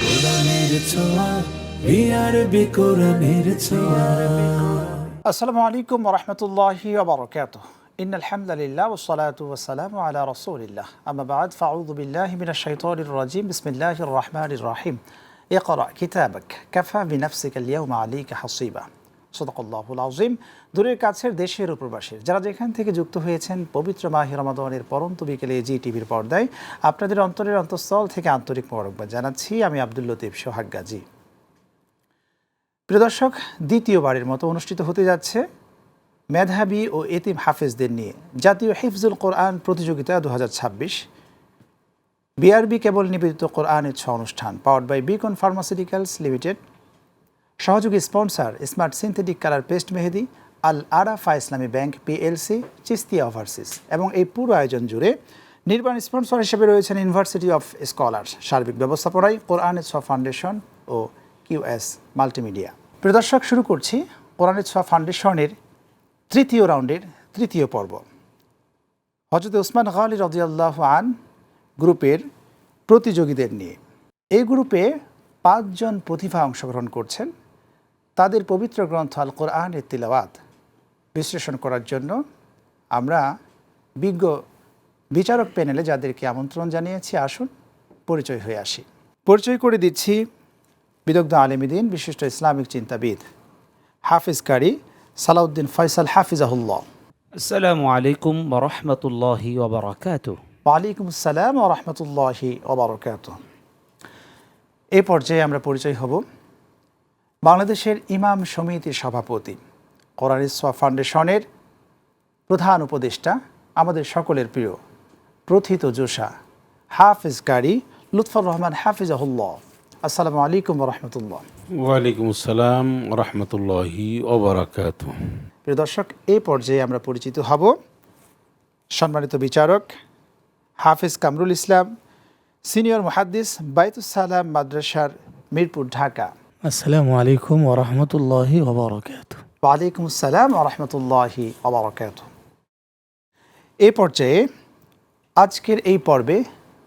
কোরআনের ছোঁয়া বিআরবি কোরআনের ছোঁয়া। আসসালামু আলাইকুম ওয়া রাহমাতুল্লাহি ওয়া বারাকাতুহু। ইন্নাল হামদালিল্লাহ ওয়াস সালাতু ওয়াস সালামু আলা রাসূলিল্লাহ। আম্মা বা'দ ফাআউযু বিল্লাহি মিনাশ শাইতানির রাজীম। বিসমিল্লাহির রাহমানির রাহিম। ইকরা কিতাবাক কাফা বিনাফসিকা আল-ইয়াওমা আলাইকা হাসিবা। সাদাকাল্লাহুল আযীম। দূরের কাছের দেশের উপবাসীর যারা যেখান থেকে যুক্ত হয়েছেন পবিত্র মাহে রমাদানের পরন্ত বিকেলে জি টিভির পর্দায় আপনাদের অন্তরের অন্তঃস্থল থেকে আন্তরিক মোবারকবাদ জানাচ্ছি। আমি আব্দুল লতিফ সোহাগ গাজী। প্রিয় দর্শক, দ্বিতীয়বারের মতো অনুষ্ঠিত হতে যাচ্ছে মেধাবী ও এতিম হাফেজদের নিয়ে জাতীয় হিফজুল কোরআন প্রতিযোগিতা 2026। বিআরবি কেবল নিবেদিত কোরআনের অনুষ্ঠান powered by Beacon pharmaceuticals limited. সহযোগী sponsor smart synthetic colour paste Mehedi, Al Arafah Islami bank PLC, চিস্তিয়া ওভারসিস। এবং এই পুরো আয়োজন জুড়ে নির্বাণ স্পন্সর হিসেবে রয়েছেন ইউনিভার্সিটি অফ স্কলার্স। সার্বিক ব্যবস্থাপনায় কোরআনের ছোঁয়া ফাউন্ডেশন ও কিউএস মাল্টিমিডিয়া। প্রিয় দর্শক, শুরু করছি কোরআনের ছোঁয়া ফাউন্ডেশনের তৃতীয় রাউন্ডের তৃতীয় পর্ব। হযরত উসমান গনি রাদিয়াল্লাহু আন গ্রুপের প্রতিযোগীদের নিয়ে। এই গ্রুপে 5 জন প্রতিভা অংশগ্রহণ করছেন। তাদের পবিত্র গ্রন্থ আল কোরআনের তিলাওয়াত বিশ্লেষণ করার জন্য আমরা বিজ্ঞ বিচারক প্যানেলে যাদেরকে আমন্ত্রণ জানিয়েছি, আসুন পরিচয় হয়ে আসি। পরিচয় করে দিচ্ছি বিদগ্ধ আলেমীদ্বীন, বিশিষ্ট ইসলামিক চিন্তাবিদ, হাফিজ কারি সালাউদ্দিন ফয়সাল হাফিজাহুল্লাহ। আসসালামু আলাইকুম ওয়া রাহমাতুল্লাহি ওয়া বারাকাতুহু। ওয়ালাইকুম আসসালাম ওয়া রাহমাতুল্লাহি ওয়া বারাকাতুহু। এই পর্যায়ে আমরা পরিচয় হব বাংলাদেশের ইমাম সমিতির সভাপতি, কোরআনের ছোঁয়া ফাউন্ডেশনের প্রধান উপদেষ্টা, আমাদের সকলের প্রিয় প্রথিতযশা হাফিজ কারি লুৎফর রহমান হাফিজাহুল্লাহ। আসসালামু আলাইকুম ওয়া রাহমাতুল্লাহ। ওয়ালাইকুম আসসালাম রহমতুল্লাহি ওবরাকাতুহু। প্রিয় দর্শক, এই পর্যায়ে আমরা পরিচিত হব সম্মানিত বিচারক হাফিজ কামরুল ইসলাম, সিনিয়র মুহাদ্দিস, বাইতুস সালাম মাদ্রাসার, মিরপুর, ঢাকা। আসসালামু আলাইকুম ওয়া রাহমাতুল্লাহি ওয়া বারাকাতুহু। ওয়ালাইকুম আসসালাম ওয়া রাহমাতুল্লাহি ওয়া বারাকাতুহু। এই পর্যায়ে আজকের এই পর্বে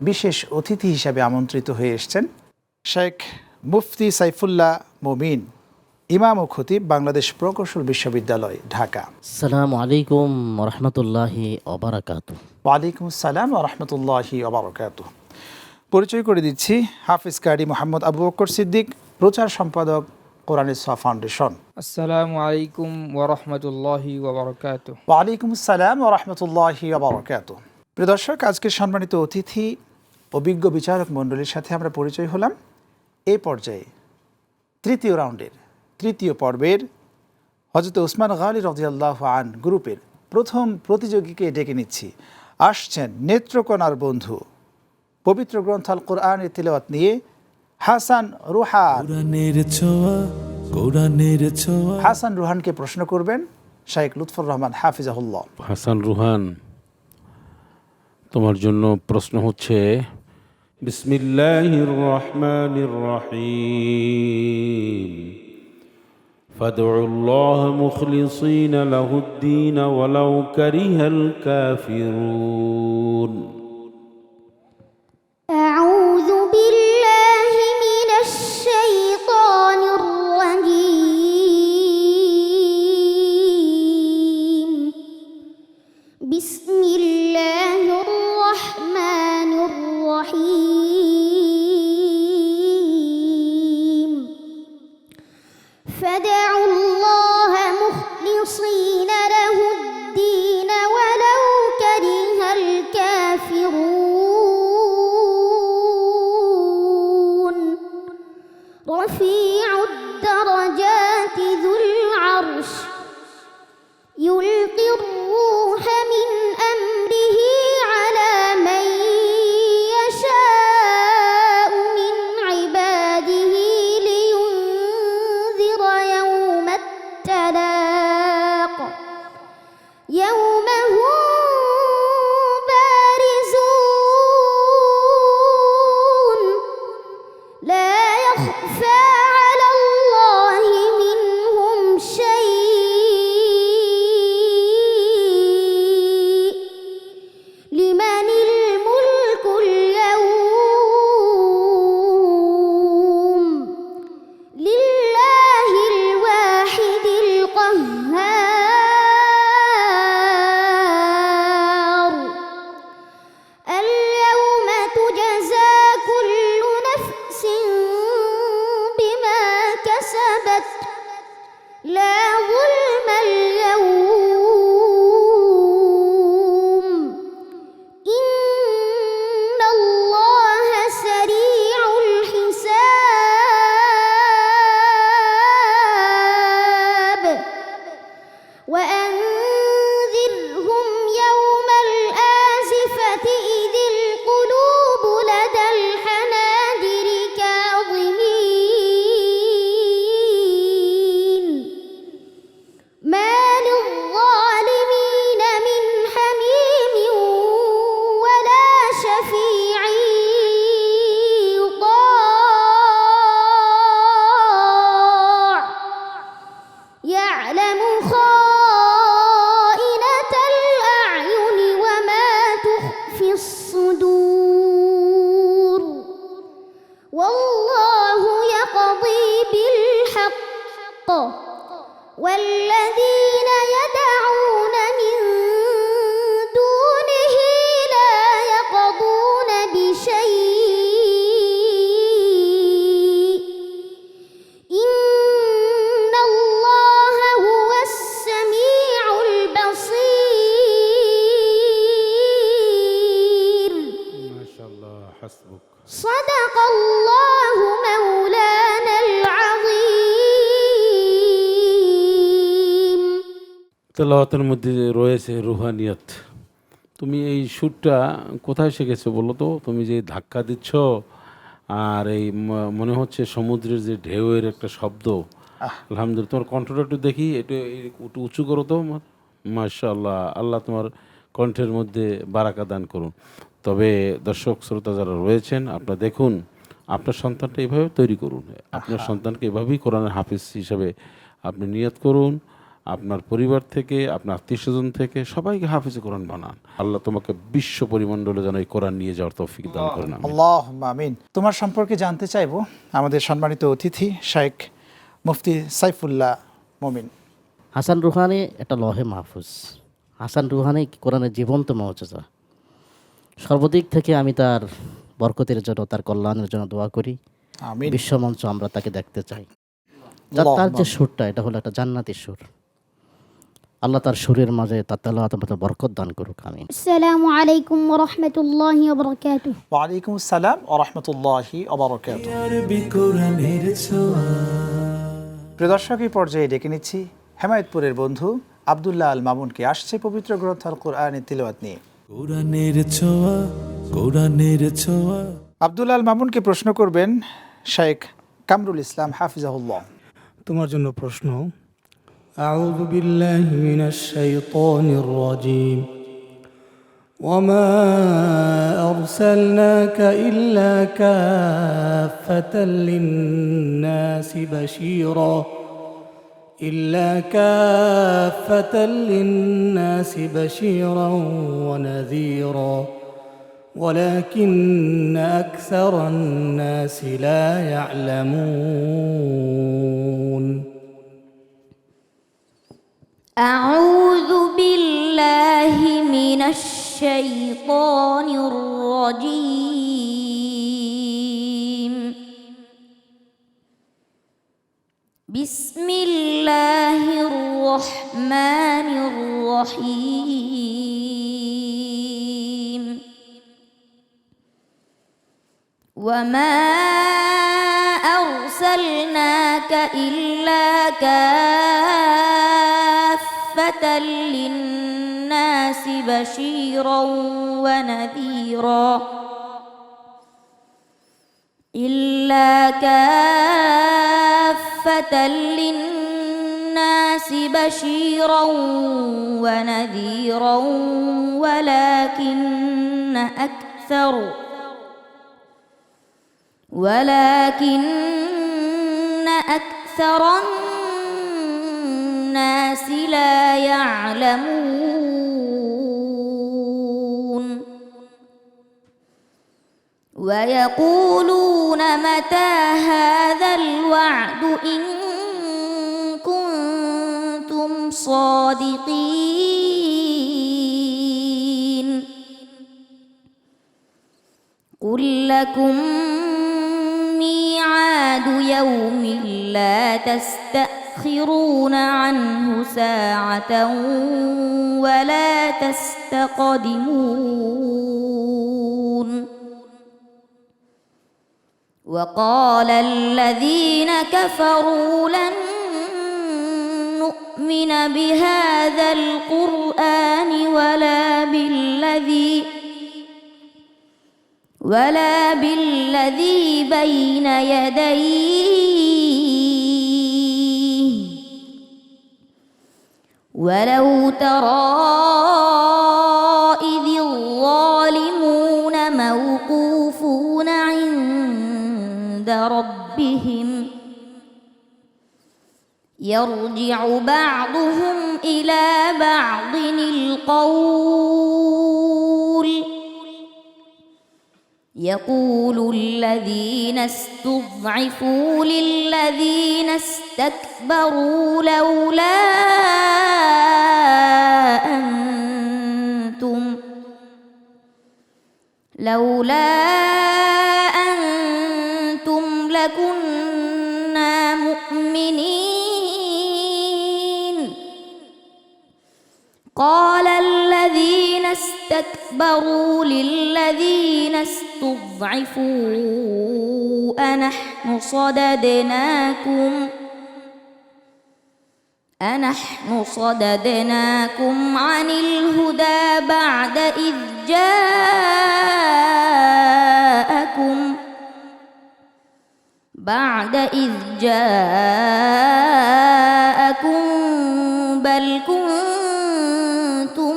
বিশেষ অতিথি হিসাবে আমন্ত্রিত হয়ে এসেছেন শেখ মুফতি সাইফুল্লাহ মুমিন, ইমাম ও খতিব, বাংলাদেশ প্রকৌশল বিশ্ববিদ্যালয়, ঢাকা। আসসালামু আলাইকুম ওয়া রাহমাতুল্লাহি ওয়া বারাকাতুহু। ওয়ালাইকুম আসসালাম ওয়া রাহমাতুল্লাহি ওয়া বারাকাতুহু। পরিচয় করে দিচ্ছি হাফিজ কারি মোহাম্মদ আবু বকর সিদ্দিক, প্রচার সম্পাদক, কোরআনের ছোঁয়া ফাউন্ডেশন। আসসালামু আলাইকুম ওয়া রাহমাতুল্লাহি ওয়া বারাকাতুহু। ওয়ালাইকুম আসসালাম ওয়া রাহমাতুল্লাহি ওয়া বারাকাতুহু। প্রিয় দর্শক, আজকের সম্মানিত অতিথি অভিজ্ঞ বিচারক মণ্ডলীর সাথে আমরা পরিচয় হলাম। এই পর্যায়ে তৃতীয় রাউন্ডের তৃতীয় পর্বের হযরত উসমান গনি রাদিয়াল্লাহু আন গ্রুপের প্রথম প্রতিযোগীকে ডেকে নিচ্ছি। আসছেন নেত্রকোনার বন্ধু, পবিত্র গ্রন্থ আল কোরআনের তিলাওয়াত নিয়ে হাসান রুহান। কোরআনের ছোঁয়া কোরআনের ছোঁয়া। হাসান রুহানকে প্রশ্ন করবেন শাইখ লুৎফর রহমান হাফিজাহুল্লাহ। হাসান রুহান, তোমার জন্য প্রশ্ন হচ্ছে বিসমিল্লাহির রহমানির রহিম ফাদউল্লাহ মুখলিসিনা লাহুদ্দীন ওয়ালাউ কারিহাল কাফিরুন। أعوذ بالله من الشيطان الرجيم. بسم الله الرحمن الرحيم. فادعوا الله مخلصين له الدين ولو كره الكافرون. رفيع الدرجات ذو العرش يلقي الروح من أمره على من يشاء من عباده لينذر يوم التلاق يوم هم بارزون لا يخفى على الله منهم شيء. لمن الملك اليوم والله يقضي بالحق والذين يدعون من دونه لا يقضون بشيء إن الله هو السميع البصير মাশাআল্লাহ, হাসবুক। صدق الله مولانا العظيم তেলাওয়াতের মধ্যে রয়েছে রুহানিয়ত। তুমি এই সুরটা কোথায় শিখেছো বলো তো? তুমি যে ধাক্কা দিচ্ছ আর এই মনে হচ্ছে সমুদ্রের যে ঢেউয়ের একটা শব্দ। আলহামদুলিল্লাহ, তোমার কণ্ঠটা একটু দেখি, একটু উঁচু করো তো। মাশাআল্লাহ, আল্লাহ তোমার কণ্ঠের মধ্যে বারাকা দান করুন। তবে দর্শক শ্রোতা যারা রয়েছেন, আপনারা দেখুন, আপনার সন্তানটা এভাবে তৈরি করুন। আপনার সন্তানকে এভাবেই কোরআনের হাফিজ হিসাবে আপনি নিয়ত করুন। আপনার পরিবার থেকে, আপনার আত্মীয়স্বজন থেকে সবাইকে হাফিজ কোরআন বানান। আল্লাহ তোমাকে বিশ্ব পরিমণ্ডলে যেন এই কোরআন নিয়ে যাওয়ার তৌফিক দান করেন। আল্লাহুম্মা আমিন। তোমার সম্পর্কে জানতে চাইবো আমাদের সম্মানিত অতিথি শাইখ মুফতি সাইফুল্লাহ মুমিন। হাসান রুহানি একটা লহে মাহফুজ। হাসান রুহানি কোরআনের জীবন্ত মওজেজা। সর্বদিক থেকে আমি তার বরকতের জন্য, তার কল্যাণের জন্য দোয়া করি। আমিন। বিশ্বমঞ্চ আমরা তাকে দেখতে চাই। তার যে সুরটা, এটা হলো একটা জান্নাতি সুর। আল্লাহ তার সুরের মাঝে তার তেলাওয়াতের মধ্যে বরকত দান করুক। আমিন। السلام عليكم ورحمة الله وبركاته ওয়ালাইকুম আসসালাম ওয়া রাহমাতুল্লাহি ওয়া বারাকাতুহু। আরবি কোরআনের ছোঁয়া। প্রিয় দর্শক, এই পর্যায়ে ডেকে নিচ্ছি হেমায়েতপুরের বন্ধু আব্দুল্লাহ আল মামুনকে। আসছে পবিত্র গ্রন্থ আল কোরআনের তিলাওয়াত নিয়ে। কোরআনের ছোঁয়া, কোরআনের ছোঁয়া। আব্দুল্লাহ আল মামুনকে প্রশ্ন করবেন শাইখ কামরুল ইসলাম হাফিজাহুল্লাহ। তোমার জন্য প্রশ্ন। আউযু বিল্লাহি মিনাশ শাইতানির রাজীম। ওয়ামা আরসালনাকা ইল্লা কাফাতাল লিন-নাসি বাশীরা إلا كافة للناس بشيرا ونذيرا ولكن أكثر الناس لا يعلمون. أعوذ بالله من الشيطان الرجيم. بسم الله الرحمن الرحيم. وما أرسلناك إلا كافة للناس بشيرا ونذيرا إلا كافة للناس بشيرا ونذيرا ولكن أكثر الناس لا يعلمون. ويقولون متى هذا الوعد إن كنتم صادقين. قل لكم ميعاد يوم لا تستأخرون عنه ساعة ولا تستقدمون. وقال الذين كفروا لن نؤمن بهذا القرآن ولا بالذي بين يديه ولو ترى إذ الظالمون موقوفون عند ربهم يرجع بعضهم إلى بعض القول يقول الذين استضعفوا للذين استكبروا لولا أنتم لكنا مؤمنين قال الذين استكبروا للذين استضعفوا أنحن صددناكم عن الهدى بعد إذ جاءكم بل كنتم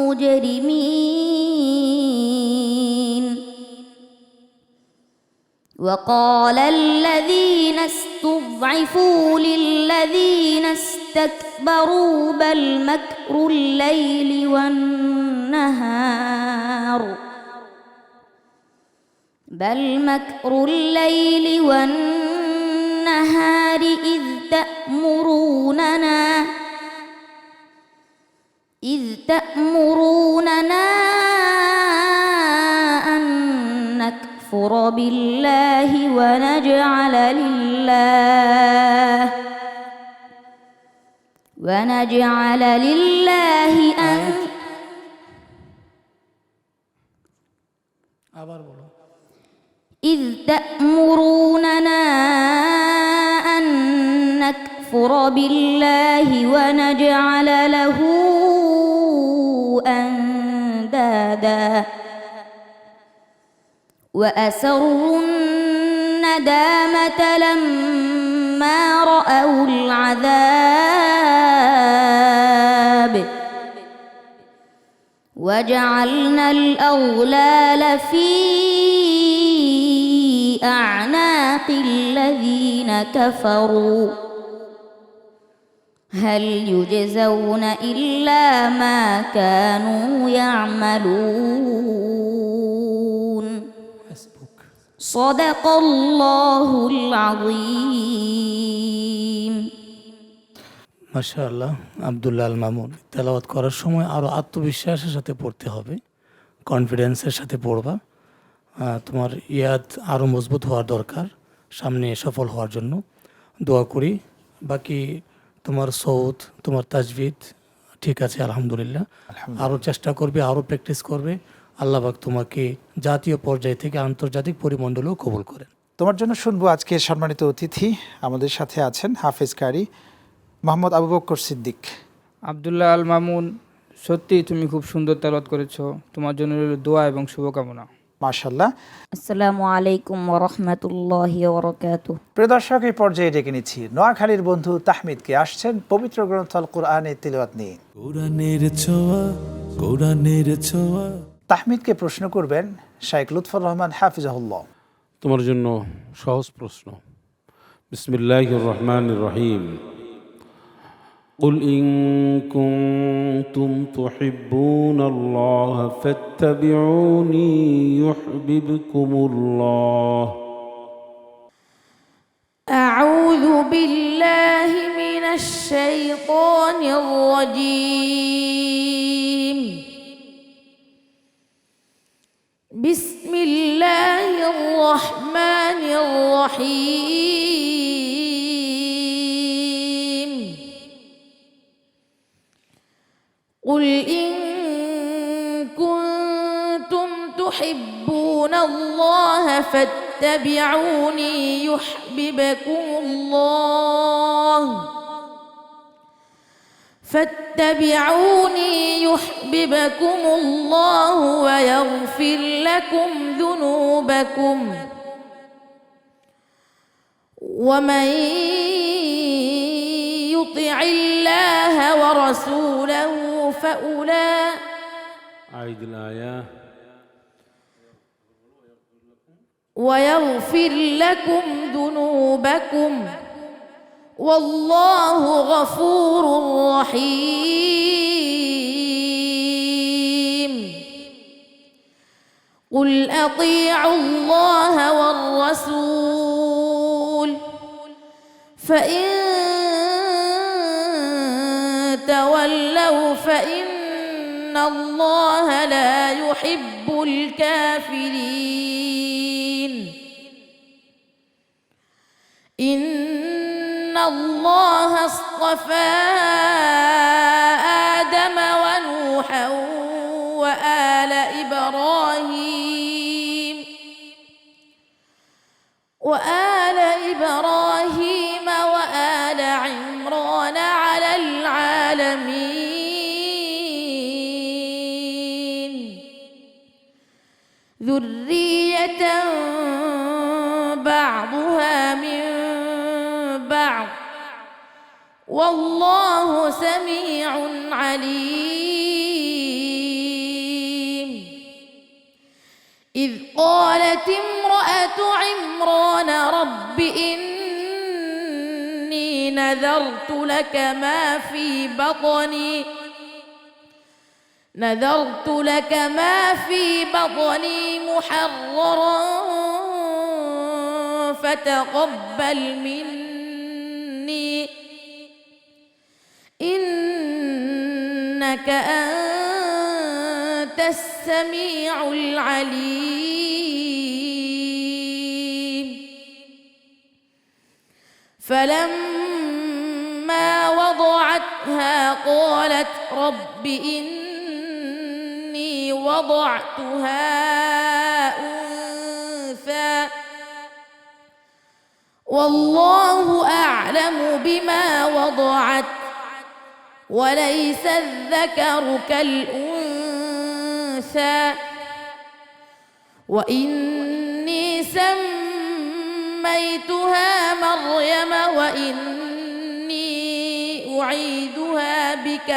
مجرمين وقال الذين استضعفوا للذين استكبروا بل مكر الليل والنهار إذ تأمروننا أن نكفر بالله ونجعل لله আবার বলো। إذ تأمروننا أن نكفر بالله ونجعل له أندادا وأسروا الندامة لما رأوا العذاب وجعلنا الأغلال في أعناق الذين كفروا هل يجزون إلا ما كانوا يعملون صدق الله العظيم মাশাআল্লাহ। আব্দুল্লাহ আল মামুন, তেলাওয়াত করার সময় আরও আত্মবিশ্বাসের সাথে পড়তে হবে, কনফিডেন্সের সাথে পড়বা। তোমার ইয়াদ আরও মজবুত হওয়ার দরকার সামনে সফল হওয়ার জন্য। দোয়া করি। বাকি তোমার সৌত, তোমার তাজবিদ ঠিক আছে আলহামদুলিল্লাহ। আরও চেষ্টা করবে, আরও প্র্যাকটিস করবে। আল্লাহ পাক তোমাকে জাতীয় পর্যায় থেকে আন্তর্জাতিক পরিমণ্ডলেও কবুল করেন। তোমার জন্য শুনবো আজকে সম্মানিত অতিথি আমাদের সাথে আছেন হাফেজ কারি মোহাম্মদ আবু বকর সিদ্দিক। আব্দুল্লাহ আল মামুন, সত্যি তুমি খুব সুন্দর তেলাওয়াত করেছো। তোমার জন্য রইল দোয়া এবং শুভকামনা। মাশাআল্লাহ। আসসালামু আলাইকুম ওয়া রাহমাতুল্লাহি ওয়া বারাকাতুহু। প্রিয় দর্শক, এই পর্যায়ে ডেকে নিচ্ছি নোয়াখালীর বন্ধু তাহমিদকে। আসছেন পবিত্র গ্রন্থ আল কোরআনের তিলাওয়াত নিয়ে। কোরআনের ছোঁয়া তাহমিদকে প্রশ্ন করবেন শাইখ লুৎফর রহমান হাফিজাহুল্লাহ। তোমার জন্য সহজ প্রশ্ন। বিসমিল্লাহির রহমানির রহিম। قل إن كنتم تحبون الله فاتبعوني يحببكم الله. أعوذ بالله من الشيطان الرجيم. بسم الله الرحمن الرحيم. قل إن كنتم تحبون الله فاتبعوني يحببكم الله ويغفر لكم ذنوبكم ومن يطع الله ورسوله أعيد الآية. ويغفر لكم ذنوبكم والله غفور رحيم. قل أطيعوا الله والرسول فإن تولوا فإن الله لا يحب الكافرين إن الله اصطفى آدم ونوحا وآل إبراهيم وآل عمران على العالمين ذرية بعضها من بعض والله سميع عليم إذ قالت امرأة عمران رب إني نذرت لك ما في بطني محررا فتقبل مني إنك أنت السميع العليم فلما وضعتها قالت رب إني وضعتها أنثى والله أعلم بما وضعت وليس الذكر كالأنثى وإني سميتها مريم وإني أعيدها بك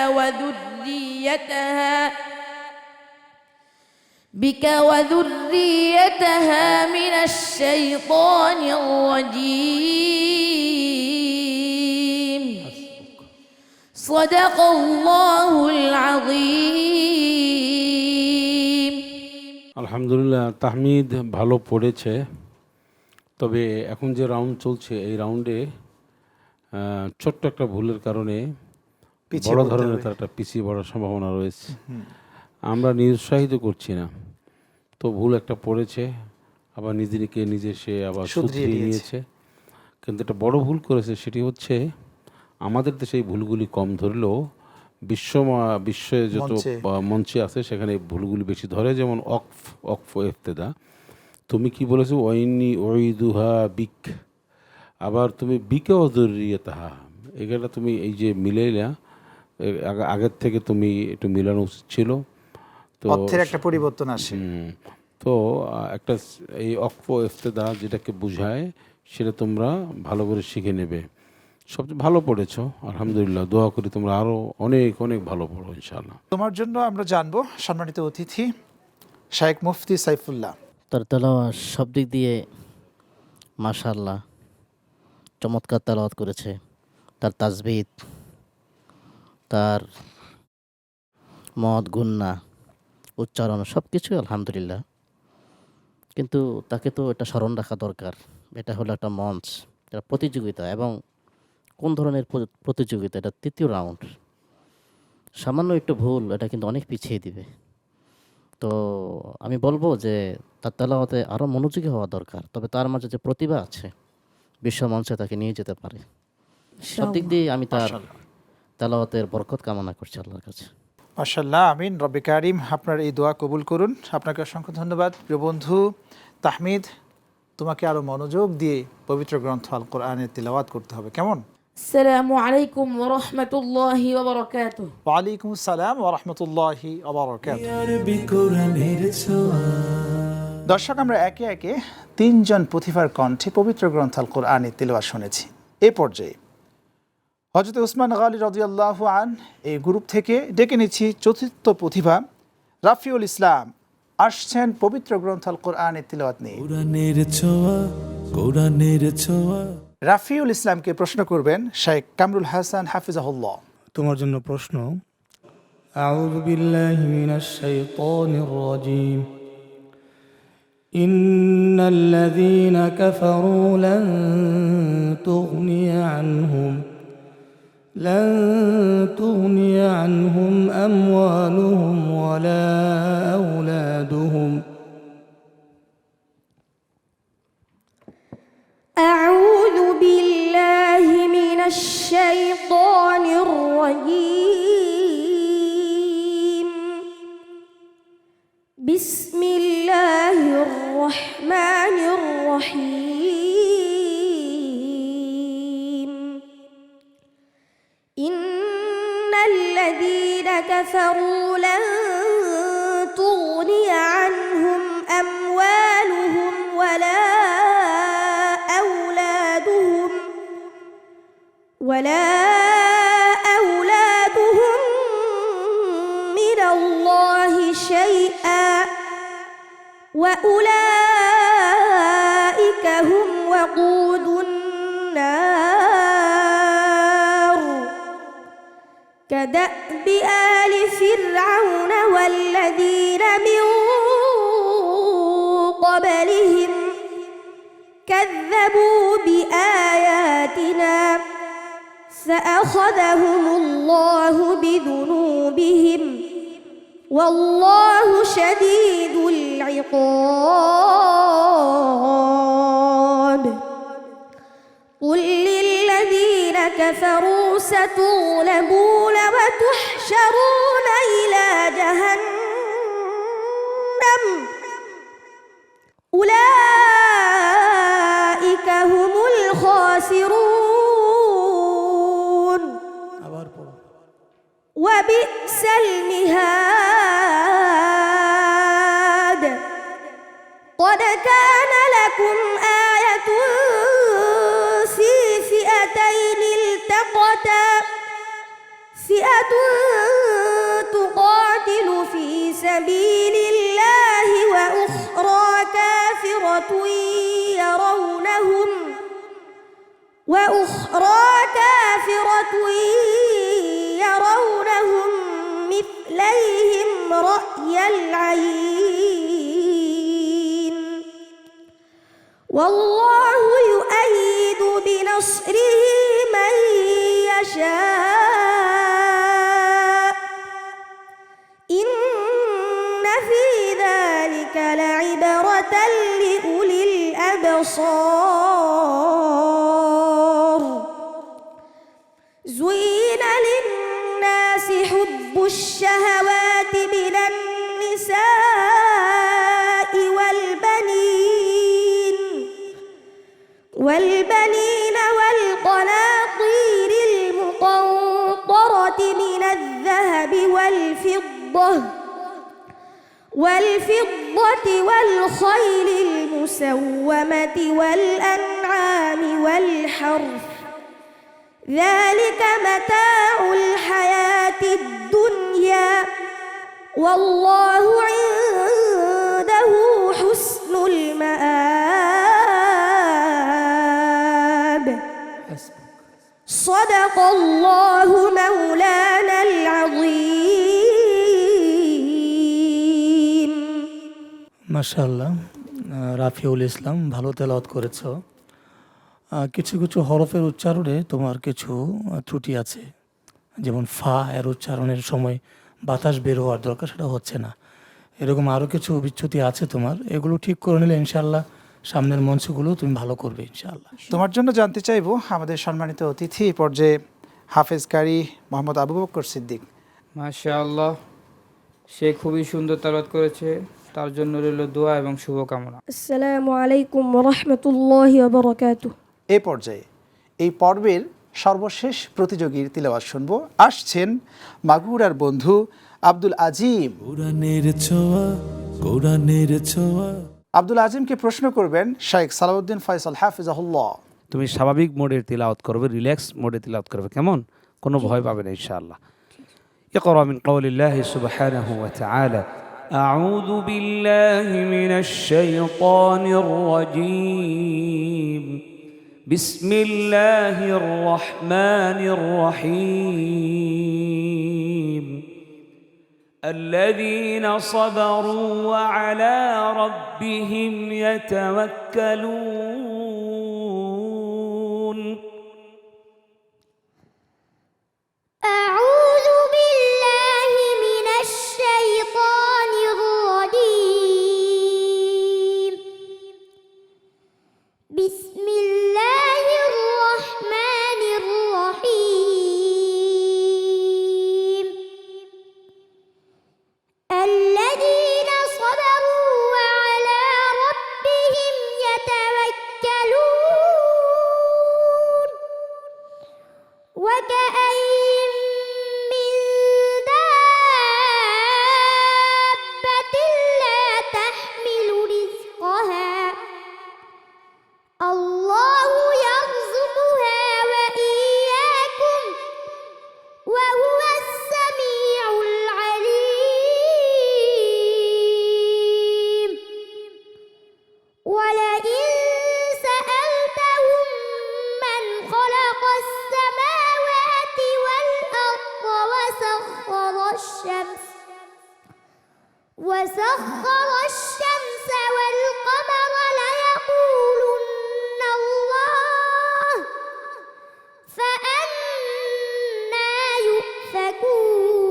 وذريتها من الشيطان الرجيم صدق الله العظيم আলহামদুলিল্লাহ, তাহমিদ ভালো পড়েছে। তবে এখন যে রাউন্ড চলছে এই রাউন্ডে ছোট্ট একটা ভুলের কারণে পিছিয়ে বড় পড়তে ধরনের হবে। তার একটা পিছিয়ে পড়ার সম্ভাবনা রয়েছে। আমরা নিরুৎসাহিত করছি না, তো ভুল একটা পড়েছে, আবার নিজে সে আবার শুধরিয়ে শুধরিয়ে নিয়েছে। নিয়েছে। কিন্তু একটা বড় ভুল করেছে, সেটি হচ্ছে আমাদের দেশে এই ভুলগুলি কম ধরলেও বিশ্বে যত মঞ্চে আছে সেখানে এই ভুলগুলি বেশি ধরে। যেমন অকফ ইফতেদা, তুমি কি বলেছো ওয়াইনি ওয়াইদুহা বিক, আবার তুমি বিকে অযুরিয়াতাহা, এখানে তুমি এই যে মিলাইলা, আগের থেকে তুমি একটু মিলানো উচিত ছিল। তো অর্থের একটা পরিবর্তন আসে। তো একটা এই অকফ ইফতেদা যেটাকে বোঝায় সেটা তোমরা ভালো করে শিখে নেবে। সবচেয়ে ভালো পড়েছো, আলহামদুলিল্লাহ। দোয়া করি তোমরা আরও অনেক অনেক ভালো পড়ো ইনশাআল্লাহ। তোমার জন্য আমরা জানবো সম্মানিত অতিথি শাইখ মুফতি সাইফুল্লাহ। তার তেলাওয়াত সব দিক দিয়ে মাশাআল্লাহ চমৎকার তেলাওয়াত করেছে। তার তাজবিদ, তার মদ গুন্না, উচ্চারণ সব কিছুই আলহামদুলিল্লাহ। কিন্তু তাকে তো এটা স্মরণ রাখা দরকার, এটা হলো একটা মঞ্চ, এটা প্রতিযোগিতা। এবং কোন ধরনের প্রতিযোগিতা? এটা তৃতীয় রাউন্ড। সামান্য একটু ভুল এটা কিন্তু অনেক পিছিয়ে দিবে। তো আমি বলবো যে তার তেলাওয়াতে আরও মনোযোগী হওয়া দরকার। তবে তার মাঝে যে প্রতিভা আছে, বিশ্ব মঞ্চে তাকে নিয়ে যেতে পারে। সব দিক দিয়ে আমি তার তেলাওয়াতের বরকত কামনা করছি আল্লাহর কাছে। মাশাআল্লাহ, আমিন। রব্বে কারিম আপনার এই দোয়া কবুল করুন। আপনাকে অসংখ্য ধন্যবাদ। প্রিয় বন্ধু তাহমিদ, তোমাকে আরও মনোযোগ দিয়ে পবিত্র গ্রন্থ আল কোরআনের তিলাওয়াত করতে হবে, কেমন? আসসালামু আলাইকুম ওয়া রাহমাতুল্লাহি ওয়া বারাকাতুহু। ওয়া আলাইকুম আসসালাম ওয়া রাহমাতুল্লাহি ওয়া বারাকাতুহু। আরবি কোরআনের ছোঁয়া। দর্শক, আমরা একে একে তিনজন প্রতিভার কণ্ঠে পবিত্র গ্রন্থ আল কোরআনের তিলাওয়াত শুনেছি। এই পর্যায়ে হযরত উসমান গনি রাদিয়াল্লাহু আন এই গ্রুপ থেকে ডেকে নিচ্ছি চতুর্থ প্রতিভা রাফিউল ইসলাম। আসছেন পবিত্র গ্রন্থ আল কোরআনের তিলাওয়াত নিয়ে। কোরআনের ছোঁয়া, কোরআনের ছোঁয়া। রাফিউল ইসলামকে প্রশ্ন করবেন শাইখ কামরুল হাসান হাফিজাহুল্লাহ। তোমার জন্য প্রশ্ন। আউযু বিল্লাহি মিনাশ শাইতানির রাজীম। إن الذين كفروا لن تغني عنهم أموالهم ولا أولادهم أعوذ بالله من الشيطان الرجيم بسم الله الرحمن الرحيم إن الذين كفروا لن تغني عنهم أموالهم ولا أولادهم من الله شيئا وأولئك هم وقود النار كدأب آل فرعون والذين من قبلهم كذبوا بآياتنا فأخذهم الله بذنوبهم والله شديد العقاب قل للذين كفروا ستغلبون وتحشرون إلى جهنم أولئك هم الخاسرون وبئس المهاد قد كان لكم آية في فئتين التقتا فئة تقاتل في سبيل الله وأخرى كافرة يرونهم مثليهم رأي العين والله يؤيد بنصره من يشاء إن في ذلك لعبرة لأولي الأبصار زين للناس حب الشهوات من النساء والبنين والقناطير المقنطرة من الذهب والفضة والخيل المسومة والأنعام والحرث ذلك متاع الحياة الدنيا والله عنده حسن المآب صدق الله مولانا العظيم মাশাআল্লাহ রাফিউল ইসলাম ভালো তেলাওয়াত করেছো। কিছু কিছু হরফের উচ্চারণে তোমার কিছু ত্রুটি আছে, যেমন ফা এর উচ্চারণের সময় বাতাস বের হওয়ার দরকার, সেটা হচ্ছে না। এরকম আরও কিছু বিচ্যুতি আছে তোমার, এগুলো ঠিক করে নিলে ইনশাআল্লাহ সামনের মঞ্চগুলো তুমি ভালো করবে ইনশাআল্লাহ। তোমার জন্য জানতে চাইবো আমাদের সম্মানিত অতিথি পর্যায়ে হাফেজ কারি মোহাম্মদ আবু বকর সিদ্দিক। মাশাআল্লাহ, সে খুবই সুন্দর তেলাওয়াত করেছে, তার জন্য রইল দোয়া এবং শুভকামনা। আসসালামু আলাইকুম ওয়া রাহমাতুল্লাহি ওয়া বারাকাতুহু। এই পর্যায়ে এই পর্বের সর্বশেষ প্রতিযোগীর তিলাওয়াত শুনবো। আসছেন মাগুরার বন্ধু আব্দুল আজিম। কোরআনের ছোঁয়া আব্দুল আজিমকে প্রশ্ন করবেন শাইখ সালাউদ্দিন ফয়সাল হাফিজাহুল্লাহ। তুমি স্বাভাবিক মোডে তিলাওয়াত করবে, রিল্যাক্স মোডে তিলাওয়াত করবে, কেমন? কোনো ভয় পাবে না ইনশাআল্লাহ। ইকরা মিন কওলিল্লাহি সুবহানাহু ওয়া তাআলা আউযু বিল্লাহি মিনাশ শাইতানির রাজীম বিসমিল্লাহির রহমানির রহিম الذين صبروا وعلى ربهم يتوكلون. أعوذ بالله من الشيطان الرجيم. بسم الله الرحمن الرحيم. الذين صبروا وعلى ربهم يتوكلون. وكأين من دابة لا تحمل رزقها الله يرزقها وإياكم وهو السميع العليم. ولئن سألتهم من خلق السماوات والأرض وسخر الشمس والقمر ليقولن الله فأنى يؤفكون.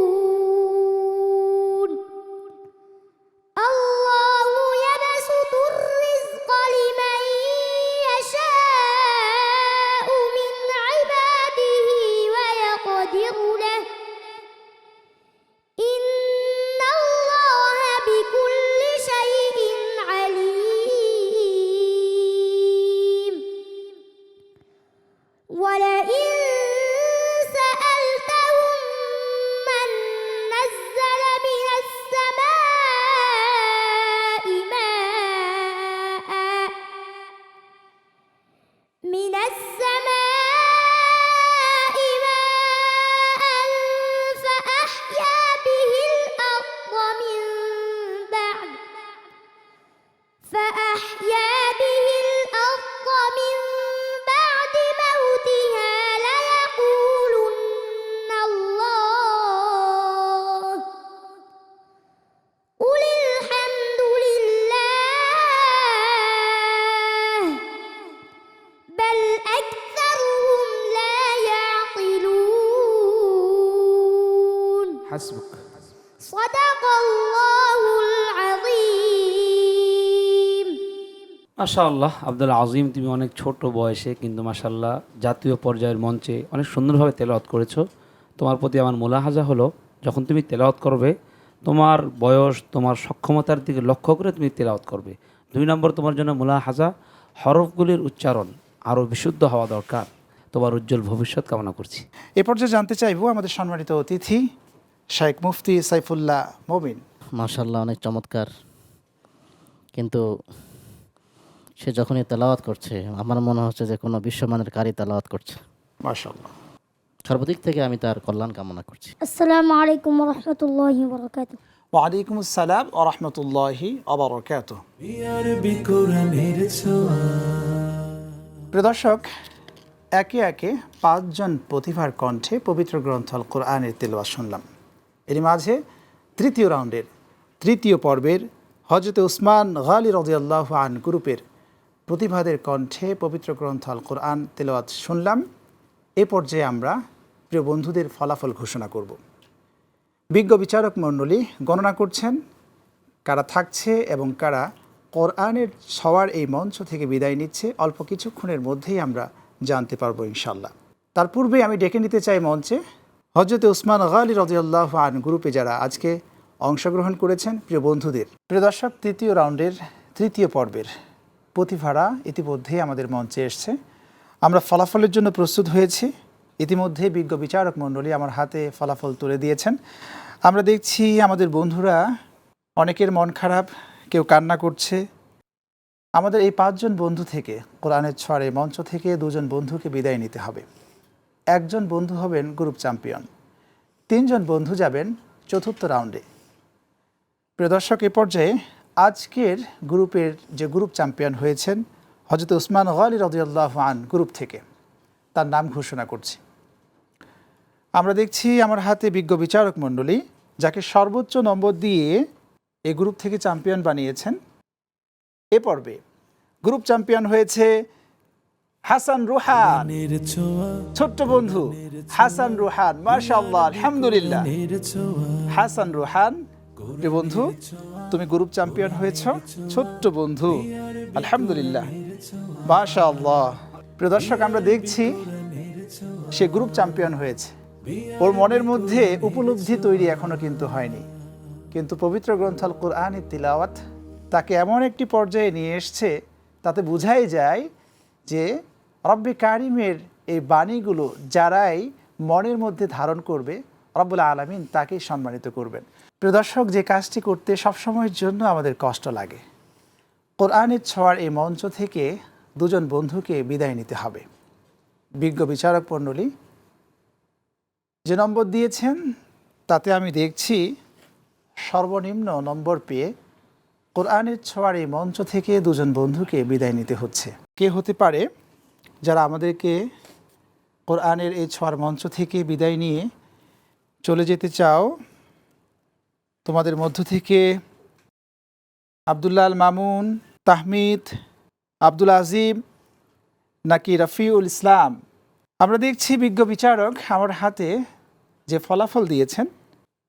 الله يبسط الرزق لمن يشاء من عباده ويقدر له إن الله بكل شيء عليم. ولئن سألتهم من نزل من السماء فأحيا به الأرض من بعد موتها ليقولن الله قل الحمد لله بل أكثرهم لا يعقلون. حسبك. صدق الله العظيم. মাশাআল্লাহ আব্দুল আজিম, তুমি অনেক ছোট বয়সে কিন্তু মাশাআল্লাহ জাতীয় পর্যায়ের মঞ্চে অনেক সুন্দরভাবে তেলাওয়াত করেছো। তোমার প্রতি আমার মুলাহাজা হলো, যখন তুমি তেলাওয়াত করবে তোমার বয়স তোমার সক্ষমতার দিকে লক্ষ্য করে তুমি তেলাওয়াত করবে। 2 নম্বর তোমার জন্য মুলাহাজা, হরফগুলির উচ্চারণ আরও বিশুদ্ধ হওয়া দরকার। তোমার উজ্জ্বল ভবিষ্যৎ কামনা করছি। এ পর্যায়ে জানতে চাইবো আমাদের সম্মানিত অতিথি শেখ মুফতি সাইফুল্লাহ মবিন। মাশাল্লাহ, অনেক চমৎকার। কিন্তু সে যখনই তেলাওয়াত করছে আমার মনে হচ্ছে যে কোনো বিশ্বমানের কারি তেলাওয়াত করছে। মাশাআল্লাহ। সর্বদিক থেকে আমি তার কল্যাণ কামনা করছি। আসসালামু আলাইকুম ওয়া রাহমাতুল্লাহি ওয়া বারাকাতুহু। ওয়ালাইকুম আসসালাম ওয়া রাহমাতুল্লাহি ওয়া বারাকাতুহু। আরবি কোরআনের ছোঁয়া। প্রিয় দর্শক, একে একে 5 জন প্রতিভার কণ্ঠে পবিত্র গ্রন্থ আল কোরআনের তেলাওয়াত শুনলাম। এর মাঝে তৃতীয় রাউন্ডের তৃতীয় পর্বের হযরত উসমান গালি রাদিয়াল্লাহু আনহু গ্রুপের প্রতিভাদের কণ্ঠে পবিত্র গ্রন্থ আল কোরআন তেলাওয়াত শুনলাম। এ পর্যায়ে আমরা প্রিয় বন্ধুদের ফলাফল ঘোষণা করব। বিজ্ঞ বিচারক মণ্ডলী গণনা করছেন কারা থাকছে এবং কারা কোরআনের সবার এই মঞ্চ থেকে বিদায় নিচ্ছে। অল্প কিছুক্ষণের মধ্যেই আমরা জানতে পারবো ইনশাল্লাহ। তার পূর্বে আমি ডেকে নিতে চাই মঞ্চে হযরত উসমান গালি রাদিয়াল্লাহু আনহু গ্রুপে যারা আজকে অংশগ্রহণ করেছেন প্রিয় বন্ধুদের। প্রিয় দর্শক, তৃতীয় রাউন্ডের তৃতীয় পর্বের প্রতিভারা ইতিমধ্যেই আমাদের মঞ্চে এসছে। আমরা ফলাফলের জন্য প্রস্তুত হয়েছি। ইতিমধ্যে বিজ্ঞ বিচারক মণ্ডলী আমার হাতে ফলাফল তুলে দিয়েছেন। আমরা দেখছি আমাদের বন্ধুরা অনেকের মন খারাপ, কেউ কান্না করছে। আমাদের এই 5 জন বন্ধু থেকে কোরআনের ছোঁয়ার এই মঞ্চ থেকে 2 জন বন্ধুকে বিদায় নিতে হবে। 1 জন বন্ধু হবেন গ্রুপ চ্যাম্পিয়ন, 3 জন বন্ধু যাবেন চতুর্থ রাউন্ডে। প্রিয় দর্শক, এ পর্যায়ে আজকের গ্রুপের যে গ্রুপ চ্যাম্পিয়ন হয়েছেন হযরত উসমান গালি রাদিয়াল্লাহু আনহু গ্রুপ থেকে, তার নাম ঘোষণা করছি। আমরা দেখছি আমার হাতে বিজ্ঞ বিচারক মণ্ডলী যাকে সর্বোচ্চ নম্বর দিয়ে এই গ্রুপ থেকে চ্যাম্পিয়ন বানিয়েছেন। এ পর্বে গ্রুপ চ্যাম্পিয়ন হয়েছে হাসান রুহান, ছোট্ট বন্ধু হাসান রুহান। মাশাআল্লাহ, আলহামদুলিল্লাহ। হাসান রুহান, প্রিয় বন্ধু, তুমি গ্রুপ চ্যাম্পিয়ন হয়েছ। ছোট্ট বন্ধু, আলহামদুলিল্লাহ, মাশাআল্লাহ। প্রিয় দর্শক, আমরা দেখছি সে গ্রুপ চ্যাম্পিয়ন হয়েছে। ওর মনের মধ্যে উপলব্ধি তৈরি এখনো কিন্তু হয়নি, কিন্তু পবিত্র গ্রন্থ আল কুরআনের তিলাওয়াত তাকে এমন একটি পর্যায়ে নিয়ে এসছে, তাতে বোঝাই যায় যে রব্বে কারিমের এই বাণীগুলো যারাই মনের মধ্যে ধারণ করবে, রব্বুল আলামিন তাকেই সম্মানিত করবেন। প্রিয় দর্শক, যে কাজটি করতে সবসময়ের জন্য আমাদের কষ্ট লাগে, কোরআনের ছোঁয়ার এই মঞ্চ থেকে দুজন বন্ধুকে বিদায় নিতে হবে। বিজ্ঞ বিচারক মণ্ডলী যে নম্বর দিয়েছেন, তাতে আমি দেখছি সর্বনিম্ন নম্বর পেয়ে কোরআনের ছোঁয়ার এই মঞ্চ থেকে দুজন বন্ধুকে বিদায় নিতে হচ্ছে। কে হতে পারে যারা আমাদেরকে কোরআনের এই ছোঁয়ার মঞ্চ থেকে বিদায় নিয়ে চলে যেতে চাও? তোমাদের মধ্য থেকে আব্দুল্লাহ আল মামুন, তাহমিদ, আব্দুল আজিম নাকি রফিউল ইসলাম? আমরা দেখছি বিজ্ঞ বিচারক আমার হাতে যে ফলাফল দিয়েছেন,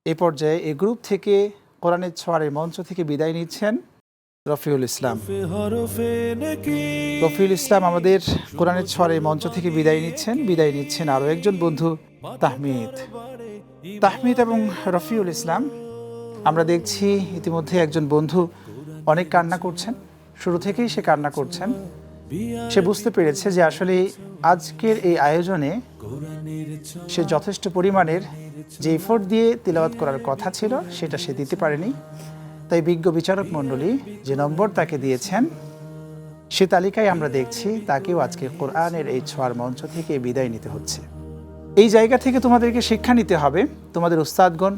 এ পর্যায়ে এই গ্রুপ থেকে কোরআনের ছোঁয়ার মঞ্চ থেকে বিদায় নিচ্ছেন রফিউল ইসলাম। রফিউল ইসলাম আমাদের কোরআনের ছোঁয়ার মঞ্চ থেকে বিদায় নিচ্ছেন আরও একজন বন্ধু তাহমিদ এবং রফিউল ইসলাম। আমরা দেখছি ইতিমধ্যে একজন বন্ধু অনেক কান্না করছেন, শুরু থেকেই সে কান্না করছেন। সে বুঝতে পেরেছে যে আসলে আজকের এই আয়োজনে সে যথেষ্ট পরিমাণের যে এফোর্ট দিয়ে তিলাওয়াত করার কথা ছিল সেটা সে দিতে পারেনি। তাই বিজ্ঞ বিচারক মণ্ডলী যে নম্বর তাকে দিয়েছেন, সে তালিকায় আমরা দেখছি তাকেও আজকে কোরআনের এই ছোঁয়ার মঞ্চ থেকে বিদায় নিতে হচ্ছে। এই জায়গা থেকে তোমাদেরকে শিক্ষা নিতে হবে। তোমাদের উস্তাদগণ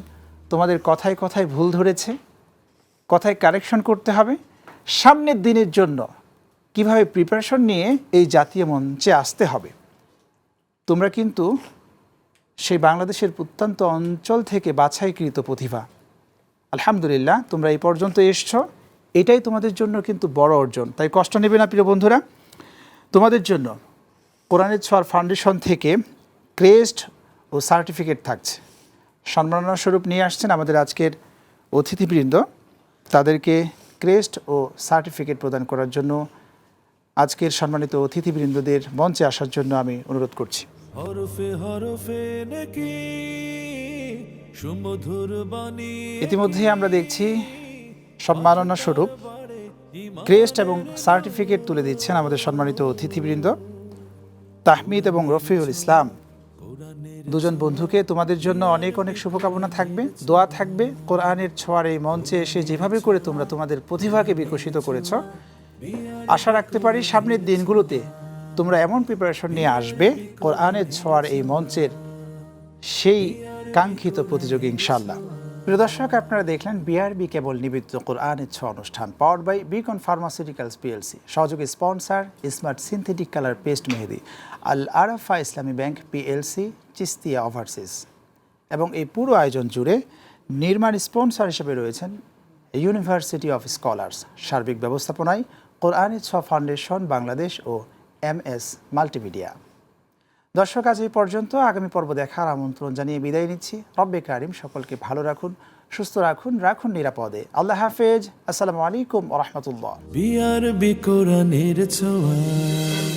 তোমাদের কথায় কথায় ভুল ধরেছে, কথায় কারেকশন করতে হবে। সামনের দিনের জন্য কিভাবে প্রিপারেশন নিয়ে এই জাতীয় মঞ্চে আসতে হবে। তোমরা কিন্তু সেই বাংলাদেশের প্রত্যন্ত অঞ্চল থেকে বাছাইকৃত প্রতিভা। আলহামদুলিল্লাহ, তোমরা এই পর্যন্ত এসছো, এটাই তোমাদের জন্য কিন্তু বড় অর্জন। তাই কষ্ট নেবে না প্রিয় বন্ধুরা। তোমাদের জন্য কোরআনের ছোঁয়ার ফাউন্ডেশন থেকে ক্রেস্ট ও সার্টিফিকেট থাকছে। সম্মাননা স্বরূপ নিয়ে আসছেন আমাদের আজকের অতিথিবৃন্দ। তাদেরকে ক্রেস্ট ও সার্টিফিকেট প্রদান করার জন্য আজকের সম্মানিত অতিথিবৃন্দদের মঞ্চে আসার জন্য আমি অনুরোধ করছি। ইতিমধ্যে আমরা দেখছি সম্মাননা স্বরূপ ক্রেস্ট এবং সার্টিফিকেট তুলে দিচ্ছেন আমাদের সম্মানিত অতিথিবৃন্দ তাহমিদ এবং রফিউল ইসলাম। দুজন বন্ধুকে তোমাদের জন্য অনেক অনেক শুভকামনা থাকবে, দোয়া থাকবে। কোরআনের ছোঁয়ার এই মঞ্চে এসে যেভাবে করে তোমরা তোমাদের প্রতিভাকে বিকশিত করেছ, আশা রাখতে পারি সামনের দিনগুলোতে তোমরা এমন প্রিপারেশন নিয়ে আসবে কোরআনের ছোঁয়ার এই মঞ্চের সেই কাঙ্ক্ষিত প্রতিযোগী ইনশাআল্লাহ। প্রিয় দর্শক, আপনারা দেখলেন বিআরবি কেবল নিবেদিত কোরআনের ছোঁয়া অনুষ্ঠান, powered by Beacon pharmaceuticals PLC, সহযোগী sponsor smart synthetic colour paste Mehedi, Al Arafah Islami bank PLC, চিস্তিয়া ওভারসিজ। এবং এই পুরো আয়োজন জুড়ে নির্মাণ স্পন্সার হিসেবে রয়েছেন ইউনিভার্সিটি অফ স্কলার্স। সার্বিক ব্যবস্থাপনায় কোরআনের ছোঁয়া ফাউন্ডেশন বাংলাদেশ ও MS মাল্টিমিডিয়া। দর্শক, আজ এই পর্যন্ত। আগামী পর্ব দেখার আমন্ত্রণ জানিয়ে বিদায় নিচ্ছি। রব্বে কারিম সকলকে ভালো রাখুন, সুস্থ রাখুন নিরাপদে। আল্লাহ হাফেজ। আসসালামু আলাইকুম ওয়া রাহমাতুল্লাহ। বিআরবি কোরআনের ছোঁয়া।